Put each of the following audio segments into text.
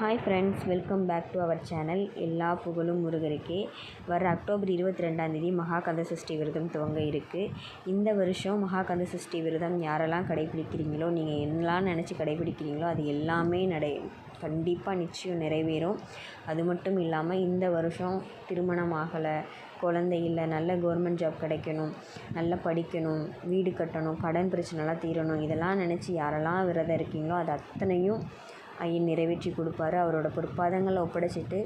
Hi friends, welcome back to our channel. எல்லா புகழும் முருகருக்கே. வர அக்டோபர் 22 மகாகந்த சஷ்டி விரதம் துவங்க இருக்குது. இந்த வருஷம் மகாகந்த சஷ்டி விரதம் யாரெல்லாம் கடைபிடிக்கிறீங்களோ, நீங்கள் என்னெல்லாம் நினச்சி கடைபிடிக்கிறீங்களோ அது எல்லாமே கண்டிப்பாக நிச்சயம் நிறைவேறும். அது மட்டும் இல்லாமல் இந்த வருஷம் திருமணம் ஆகலை, குழந்தை இல்லை, நல்ல கவர்மெண்ட் ஜாப் கிடைக்கணும், நல்லா படிக்கணும், வீடு கட்டணும், கடன் பிரச்சனைலாம் தீரணும், இதெல்லாம் நினச்சி யாரெல்லாம் விரதம் இருக்கீங்களோ அது அத்தனையும் ஐயன் நிறைவேற்றி கொடுப்பாரு. அவரோட பொற்பாதங்களை ஒப்படைச்சிட்டு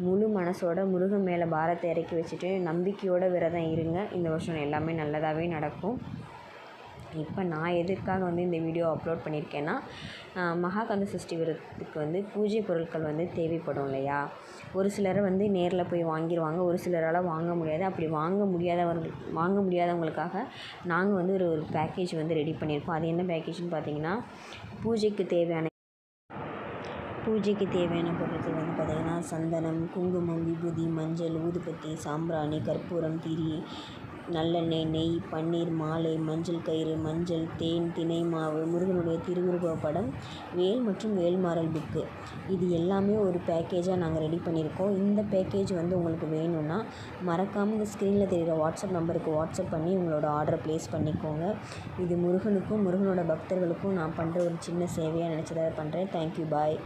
முழு மனசோட முருகன் மேலே பாரத்தை இறக்கி வச்சுட்டு நம்பிக்கையோட விரதம் இருங்க. இந்த வருஷம் எல்லாமே நல்லதாகவே நடக்கும். இப்போ நான் எதற்காக இந்த வீடியோ அப்லோட் பண்ணியிருக்கேன்னா, மகாகந்த சஷ்டி விரதத்துக்கு பூஜை பொருட்கள் தேவைப்படும் இல்லையா. ஒரு சிலரை நேரில் போய் வாங்கிடுவாங்க, ஒரு சிலரால் வாங்க முடியாது. அப்படி வாங்க முடியாதவங்களுக்காக நாங்கள் ஒரு பேக்கேஜ் ரெடி பண்ணியிருக்கோம். அது என்ன பேக்கேஜ்னு பார்த்தீங்கன்னா, பூஜைக்கு தேவையான பொருட்கள் பார்த்திங்கன்னா சந்தனம், குங்குமம், விபூதி, மஞ்சள், ஊதுபத்தி, சாம்பிராணி, கற்பூரம், திரி, நல்லெண்ணெய், நெய், பன்னீர், மாலை, மஞ்சள் கயிறு, மஞ்சள், தேன், தினை மாவு, முருகனுடைய திருவுருவ படம், வேல் மற்றும் வேல்மாறல் புக்கு, இது எல்லாமே ஒரு பேக்கேஜாக நாங்கள் ரெடி பண்ணியிருக்கோம். இந்த பேக்கேஜ் உங்களுக்கு வேணும்னா மறக்காமல் இந்த ஸ்க்ரீனில் தெரிகிற வாட்ஸ்அப் நம்பருக்கு வாட்ஸ்அப் பண்ணி உங்களோட ஆர்டரை ப்ளேஸ் பண்ணிக்கோங்க. இது முருகனுக்கும் முருகனோட பக்தர்களுக்கும் நான் பண்ணுற ஒரு சின்ன சேவையாக நினச்சதாக பண்ணுறேன். தேங்க்யூ, பாய்.